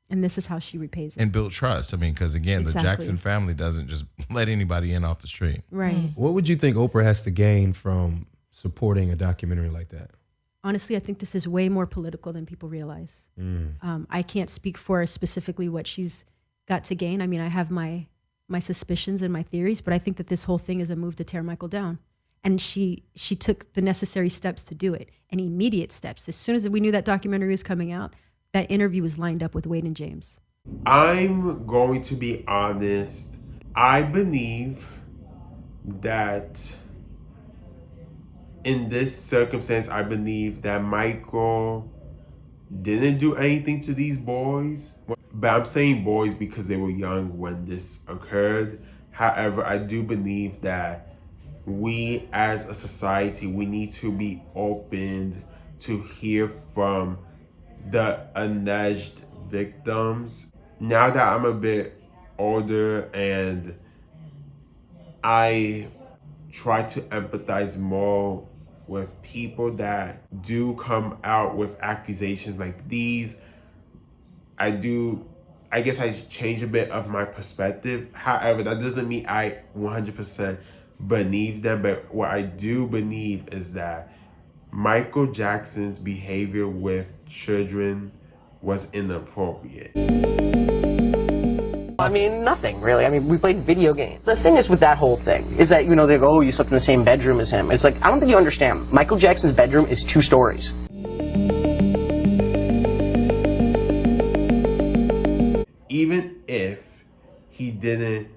And this is how she repays it. And build trust. I mean, because again, Exactly. the Jackson family doesn't just let anybody in off the street. Right. What would you think Oprah has to gain from supporting a documentary like that? Honestly, I think this is way more political than people realize. I can't speak for specifically what she's got to gain. I mean, I have my suspicions and my theories, but I think that this whole thing is a move to tear Michael down. And she took the necessary steps to do it, and immediate steps. As soon as we knew that documentary was coming out, that interview was lined up with Wade and James. I'm going to be honest. I believe that in this circumstance, I believe that Michael didn't do anything to these boys. But I'm saying boys because they were young when this occurred. However, I do believe that we as a society, we need to be open to hear from the alleged victims. Now that I'm a bit older and I try to empathize more with people that do come out with accusations like these, I guess I change a bit of my perspective. However, that doesn't mean I 100% believe them, but what I do believe is that Michael Jackson's behavior with children was inappropriate. I mean, nothing really. I mean, we played video games. The thing is with that whole thing is that, they go, oh, you slept in the same bedroom as him. It's like, I don't think you understand. Michael Jackson's bedroom is 2 stories. Even if he didn't,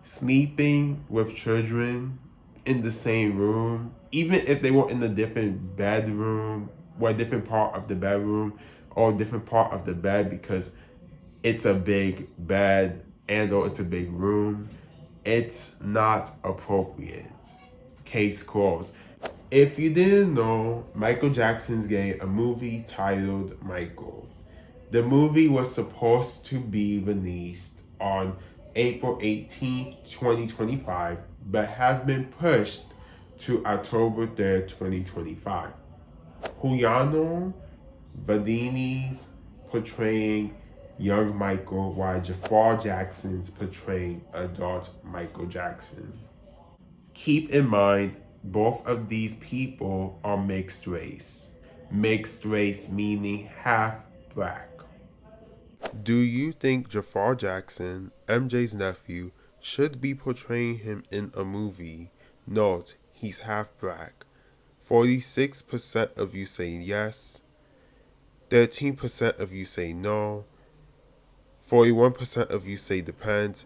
sleeping with children in the same room, even if they were in a different bedroom, or a different part of the bedroom, or a different part of the bed, because it's a big bed and or it's a big room, it's not appropriate. Case closed. If you didn't know, Michael Jackson's getting a movie titled Michael. The movie was supposed to be released on April 18th, 2025, but has been pushed to October 3rd, 2025. Juliano Vadini's portraying young Michael, while Jaafar Jackson's portraying adult Michael Jackson. Keep in mind, both of these people are mixed race. Mixed race meaning half black. Do you think Jaafar Jackson, MJ's nephew, should be portraying him in a movie? Note, he's half black. 46% of you say yes. 13% of you say no. 41% of you say depends.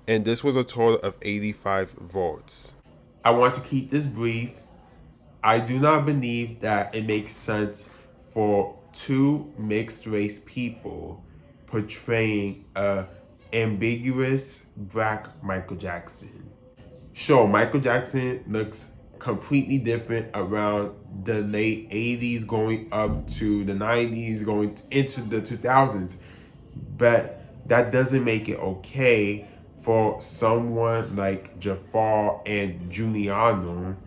And this was a total of 85 votes. I want to keep this brief. I do not believe that it makes sense for 2 mixed race people portraying a ambiguous black Michael Jackson. Sure, Michael Jackson looks completely different around the late 80s going up to the 90s going into the 2000s, but that doesn't make it okay for someone like Jaafar and Giuliano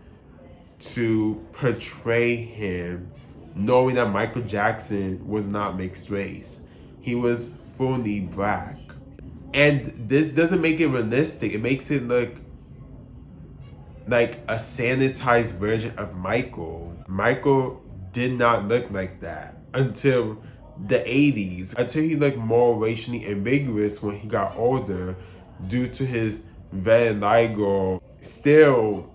to portray him knowing that Michael Jackson was not mixed race. He was fully black. And this doesn't make it realistic. It makes it look like a sanitized version of Michael. Michael did not look like that until the 80s, until he looked more racially ambiguous when he got older due to his vitiligo. Still,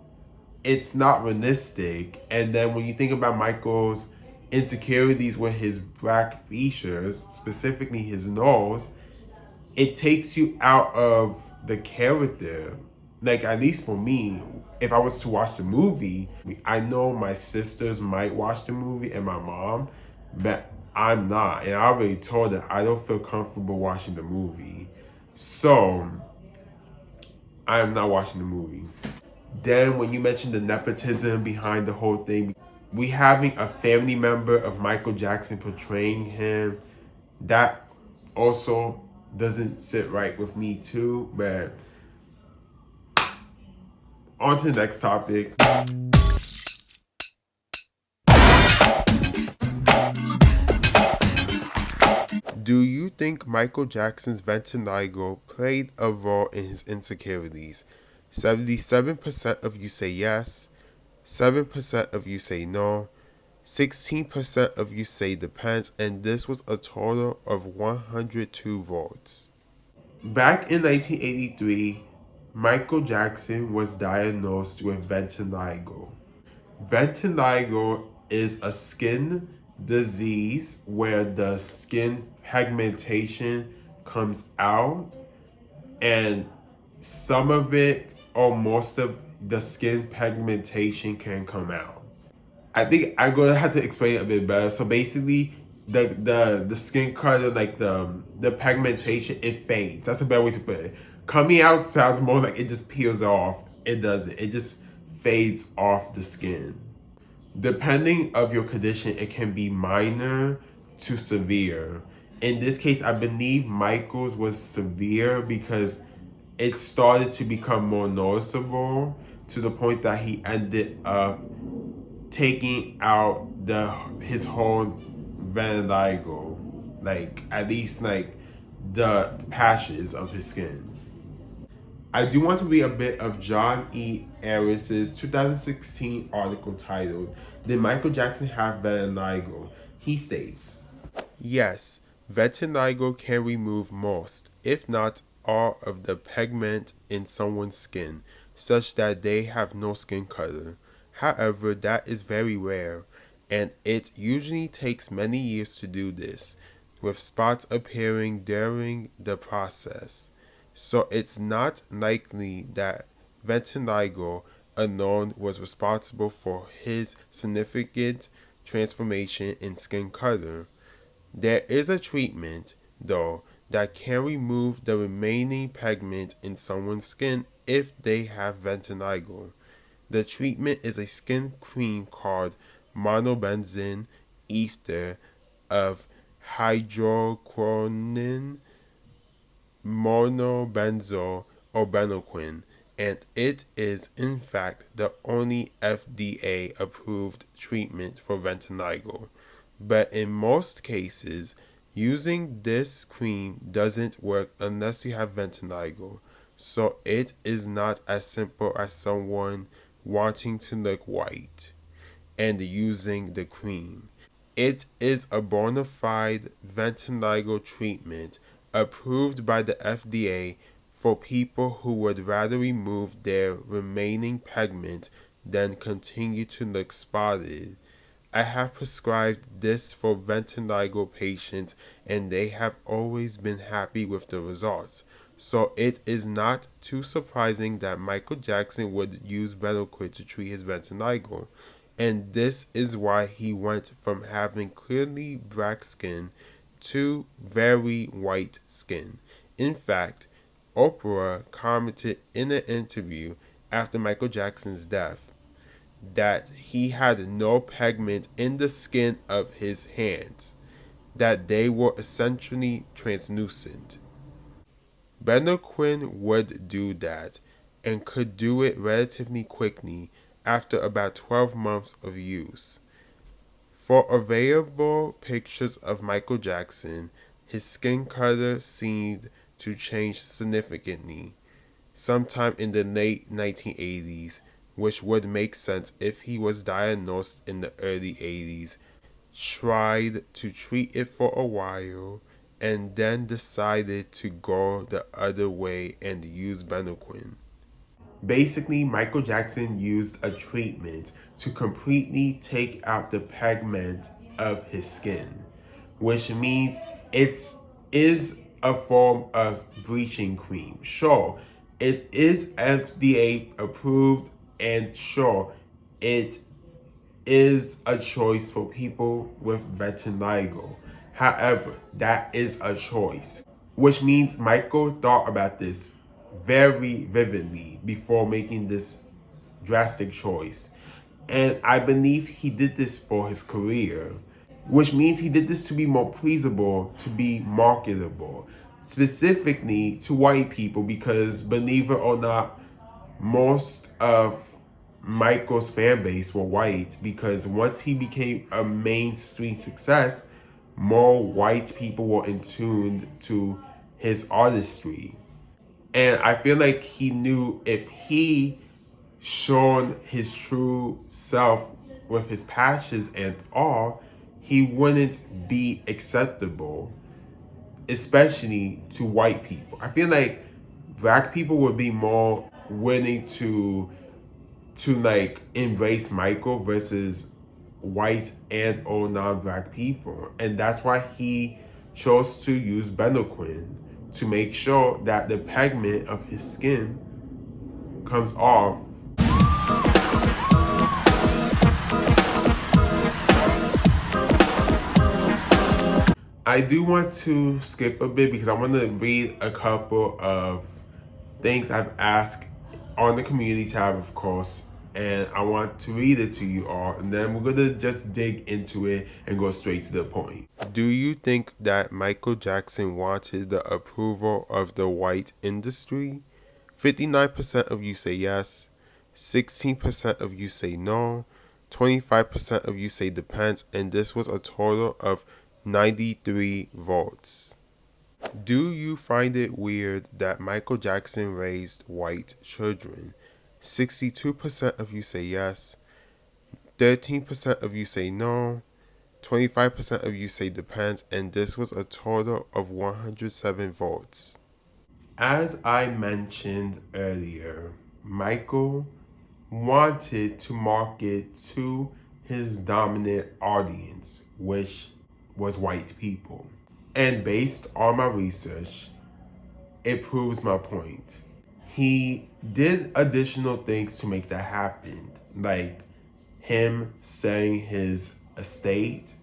it's not realistic. And then when you think about Michael's insecurities with his black features, specifically his nose, it takes you out of the character. Like, at least for me, if I was to watch the movie, I know my sisters might watch the movie and my mom, but I'm not. And I already told her I don't feel comfortable watching the movie. So, I am not watching the movie. Then when you mentioned the nepotism behind the whole thing, we having a family member of Michael Jackson portraying him, that also doesn't sit right with me too. But on to the next topic. Do you think Michael Jackson's vitiligo played a role in his insecurities? 77% of you say yes, 7% of you say no, 16% of you say depends, and this was a total of 102 votes. Back in 1983, Michael Jackson was diagnosed with vitiligo. Vitiligo is a skin disease where the skin pigmentation comes out, and some of it or most of the skin pigmentation can come out. I think I'm gonna have to explain it a bit better. So basically, the skin color, like the pigmentation, it fades. That's a better way to put it. Coming out sounds more like it just peels off. It doesn't. It just fades off the skin. Depending of your condition, it can be minor to severe. In this case, I believe Michael's was severe because it started to become more noticeable to the point that he ended up taking out his whole vitiligo, like at least like the patches of his skin. I do want to read a bit of John E. Harris's 2016 article titled, "Did Michael Jackson Have Vitiligo?" He states, "Yes, vitiligo can remove most, if not all, of the pigment in someone's skin, such that they have no skin color. However, that is very rare, and it usually takes many years to do this, with spots appearing during the process. So it's not likely that vitiligo alone was responsible for his significant transformation in skin color. There is a treatment, though, that can remove the remaining pigment in someone's skin if they have vitiligo. The treatment is a skin cream called monobenzene ether of hydroquinone, monobenzo, or benoquin, and it is in fact the only FDA-approved treatment for vitiligo. But in most cases, using this cream doesn't work unless you have vitiligo, so it is not as simple as someone wanting to look white and using the cream. It is a bona fide vitiligo treatment approved by the FDA for people who would rather remove their remaining pigment than continue to look spotted. I have prescribed this for vitiligo patients and they have always been happy with the results. So it is not too surprising that Michael Jackson would use Bellaquid to treat his vitiligo. And this is why he went from having clearly black skin to very white skin. In fact, Oprah commented in an interview after Michael Jackson's death that he had no pigment in the skin of his hands, that they were essentially translucent. Benoquin would do that, and could do it relatively quickly after about 12 months of use. For available pictures of Michael Jackson, his skin color seemed to change significantly sometime in the late 1980s, which would make sense if he was diagnosed in the early 80s, tried to treat it for a while, and then decided to go the other way and use Benoquin. Basically, Michael Jackson used a treatment to completely take out the pigment of his skin, which means it is a form of bleaching cream. Sure, it is FDA approved, and sure, it is a choice for people with vitiligo. However, that is a choice, which means Michael thought about this very vividly before making this drastic choice. And I believe he did this for his career, which means he did this to be more pleasable, to be marketable, specifically to white people, because believe it or not, most of Michael's fan base were white, because once he became a mainstream success, more white people were in tune to his artistry. And I feel like he knew if he shown his true self with his passions and all, he wouldn't be acceptable, especially to white people. I feel like black people would be more willing to like embrace Michael versus white and or non-black people. And that's why he chose to use Benequin to make sure that the pigment of his skin comes off. I do want to skip a bit because I want to read a couple of things I've asked on the community tab, of course, and I want to read it to you all, and then we're going to just dig into it and go straight to the point. Do you think that Michael Jackson wanted the approval of the white industry? 59% of you say yes, 16% of you say no, 25% of you say depends, and this was a total of 93 votes. Do you find it weird that Michael Jackson raised white children? 62% of you say yes, 13% of you say no, 25% of you say depends, and this was a total of 107 votes. As I mentioned earlier, Michael wanted to market to his dominant audience, which was white people. And based on my research, it proves my point. He did additional things to make that happen, like him selling his estate,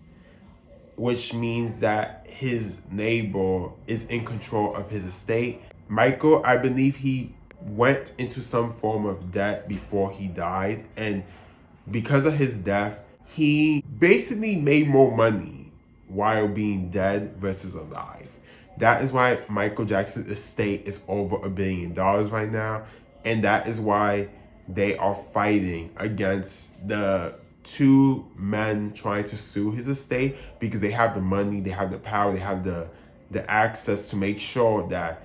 which means that his neighbor is in control of his estate. Michael, I believe he went into some form of debt before he died, and because of his death, he basically made more money while being dead versus alive. That is why Michael Jackson's estate is over $1 billion right now, and that is why they are fighting against the two men trying to sue his estate, because they have the money, they have the power, they have the access to make sure that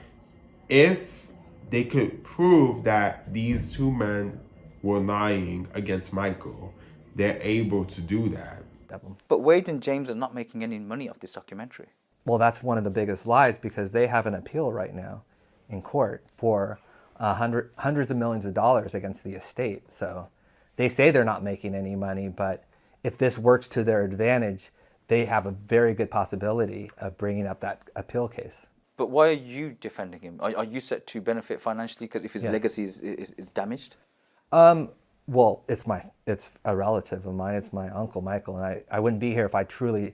if they could prove that these two men were lying against Michael, they're able to do that. But Wade and James are not making any money off this documentary. Well, that's one of the biggest lies, because they have an appeal right now in court for hundreds of millions of dollars against the estate. So they say they're not making any money, but if this works to their advantage, they have a very good possibility of bringing up that appeal case. But why are you defending him? Are you set to benefit financially because if his legacy is damaged? Well, it's a relative of mine. It's my uncle Michael, and I wouldn't be here if I truly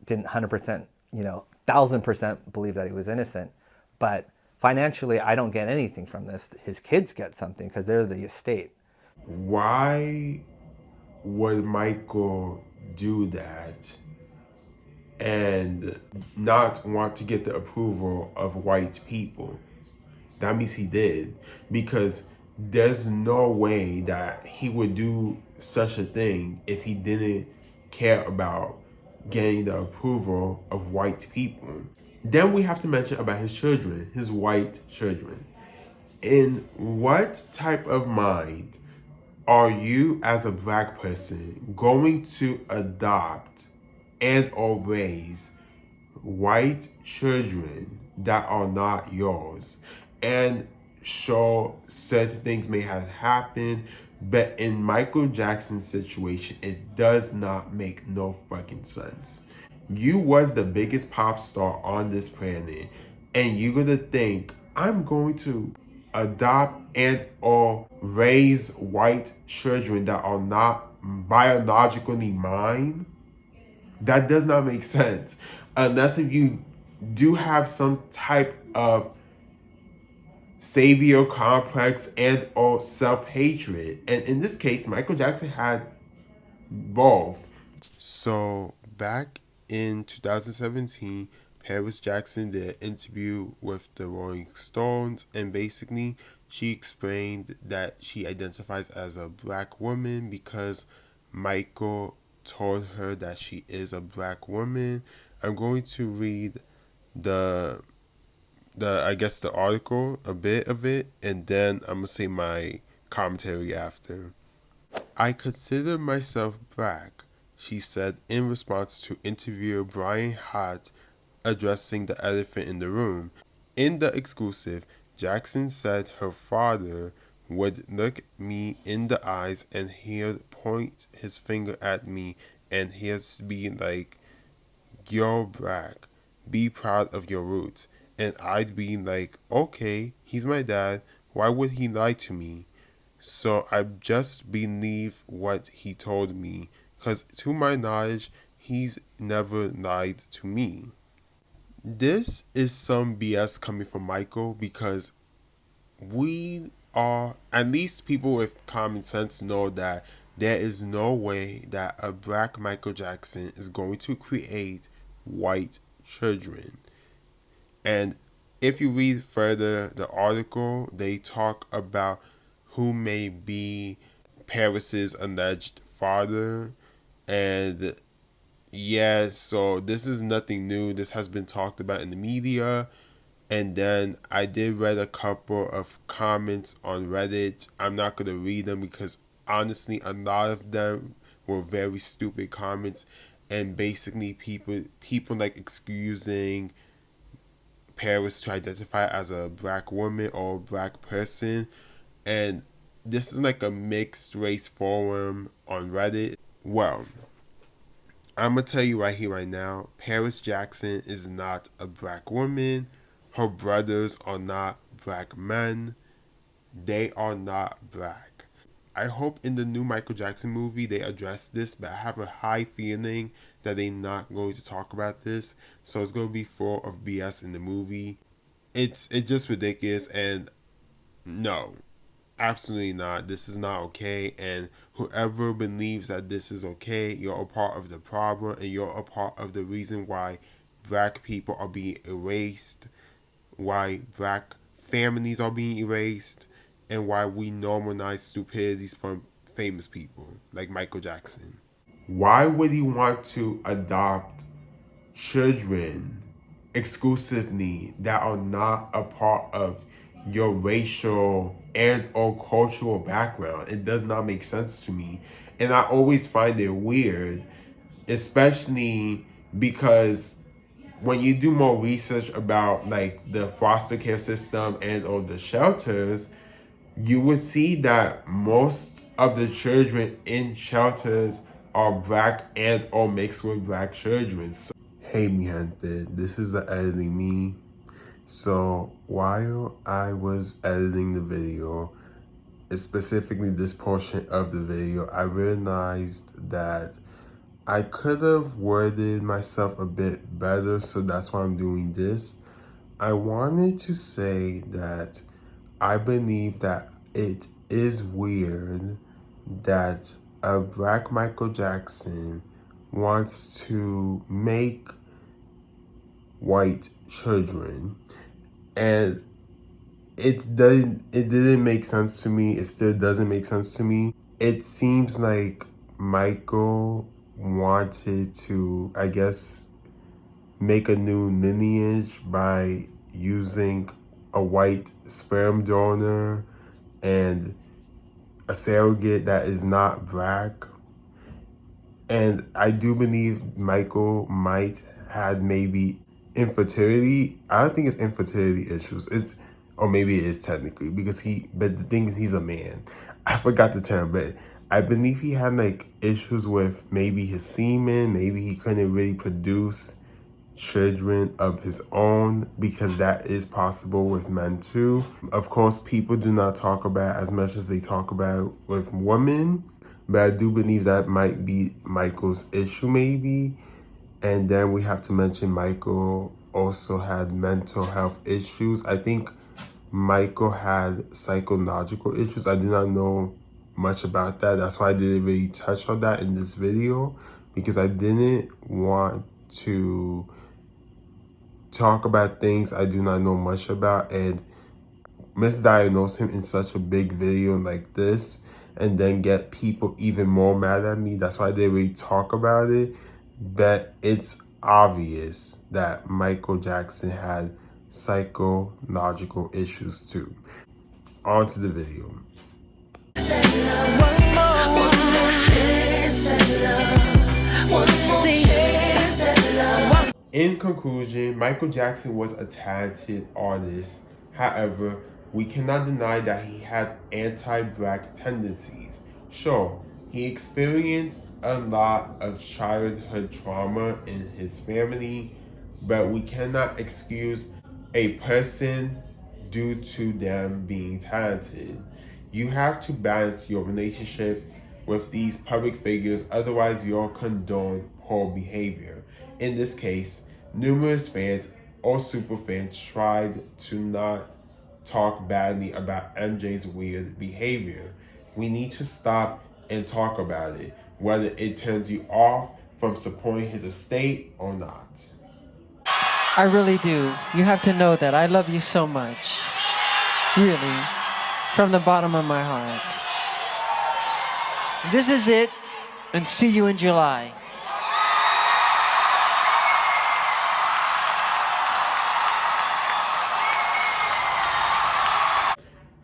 didn't 100%, 1000% believe that he was innocent. But financially, I don't get anything from this. His kids get something because they're the estate. Why would Michael do that and not want to get the approval of white people? That means he did, because there's no way that he would do such a thing if he didn't care about getting the approval of white people. Then we have to mention about his children, his white children. In what type of mind are you as a black person going to adopt and or raise white children that are not yours? And show certain things may have happened, but in Michael Jackson's situation, it does not make no fucking sense. You was the biggest pop star on this planet, and you're gonna think, I'm going to adopt and or raise white children that are not biologically mine? That does not make sense. Unless if you do have some type of savior complex and or self-hatred. And in this case, Michael Jackson had both. So back in 2017, Paris Jackson did an interview with the Rolling Stones, and basically she explained that she identifies as a black woman because Michael told her that she is a black woman. I'm going to read the article, a bit of it, and then I'm gonna say my commentary after. I consider myself black, she said in response to interviewer Brian Hart addressing the elephant in the room. In the exclusive, Jackson said her father would look me in the eyes and he'd point his finger at me and he'd be like, "You're black. Be proud of your roots." And I'd be like, okay, he's my dad. Why would he lie to me? So I just believe what he told me, because to my knowledge, he's never lied to me. This is some BS coming from Michael, because we are, at least people with common sense know that there is no way that a black Michael Jackson is going to create white children. And if you read further the article, they talk about who may be Paris's alleged father. And yeah, so this is nothing new. This has been talked about in the media. And then I did read a couple of comments on Reddit. I'm not going to read them because honestly, a lot of them were very stupid comments. And basically people like excusing Paris to identify as a black woman or a black person. And this is like a mixed race forum on Reddit. Well, I'm going to tell you right here, right now, Paris Jackson is not a black woman. Her brothers are not black men. They are not black. I hope in the new Michael Jackson movie they address this, but I have a high feeling that they're not going to talk about this. So it's going to be full of BS in the movie. It's just ridiculous, and no, absolutely not. This is not okay, and whoever believes that this is okay, you're a part of the problem, and you're a part of the reason why black people are being erased, why black families are being erased, and why we normalize stupidities from famous people like Michael Jackson. Why would you want to adopt children exclusively that are not a part of your racial and or cultural background? It does not make sense to me. And I always find it weird, especially because when you do more research about like the foster care system and or the shelters, you would see that most of the children in shelters are black and or mixed with black children. So, hey mi gente, this is the editing me. So while I was editing the video, specifically this portion of the video, I realized that I could have worded myself a bit better, so that's why I'm doing this. I wanted to say that I believe that it is weird that a black Michael Jackson wants to make white children, and it didn't make sense to me. It still doesn't make sense to me. It seems like Michael wanted to, I guess, make a new lineage by using a white sperm donor and a surrogate that is not black. And I do believe Michael might have maybe infertility. I don't think it's infertility issues. It's Or maybe it is technically because but the thing is he's a man. I forgot the term, but I believe he had like issues with maybe his semen, maybe he couldn't really produce children of his own, because that is possible with men too. Of course, people do not talk about as much as they talk about with women, but I do believe that might be Michael's issue maybe. And then we have to mention Michael also had mental health issues. I think Michael had psychological issues. I do not know much about that. That's why I didn't really touch on that in this video, because I didn't want to talk about things I do not know much about and misdiagnose him in such a big video like this and then get people even more mad at me. That's why I didn't really talk about it. But it's obvious that Michael Jackson had psychological issues too. On to the video. In conclusion, Michael Jackson was a talented artist. However, we cannot deny that he had anti-black tendencies. Sure, he experienced a lot of childhood trauma in his family, but we cannot excuse a person due to them being talented. You have to balance your relationship with these public figures, otherwise you'll condone poor behavior. In this case, numerous fans or super fans tried to not talk badly about MJ's weird behavior. We need to stop and talk about it, whether it turns you off from supporting his estate or not. I really do. You have to know that I love you so much. Really. From the bottom of my heart. This is it, and see you in July.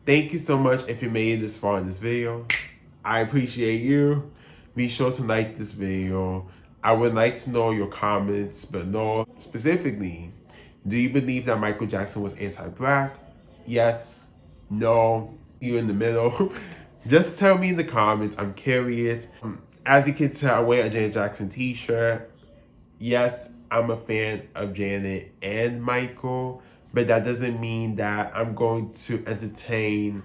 Thank you so much if you made it this far in this video. I appreciate you. Be sure to like this video. I would like to know your comments, but no, specifically, do you believe that Michael Jackson was anti-black? Yes, no, you in the middle. Just tell me in the comments, I'm curious. As you can tell, I wear a Janet Jackson t-shirt. Yes, I'm a fan of Janet and Michael, but that doesn't mean that I'm going to entertain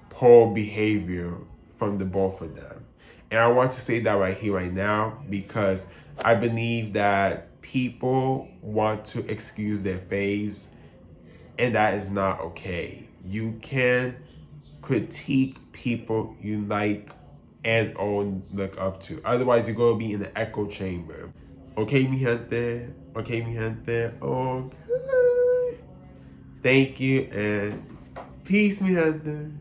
poor behavior from the both of them. And I want to say that right here, right now, because I believe that people want to excuse their faves, and that is not okay. You can critique people you like and or look up to. Otherwise, you're going to be in the echo chamber. Okay, mi gente. Okay, mi gente. Okay. Thank you and peace, mi gente.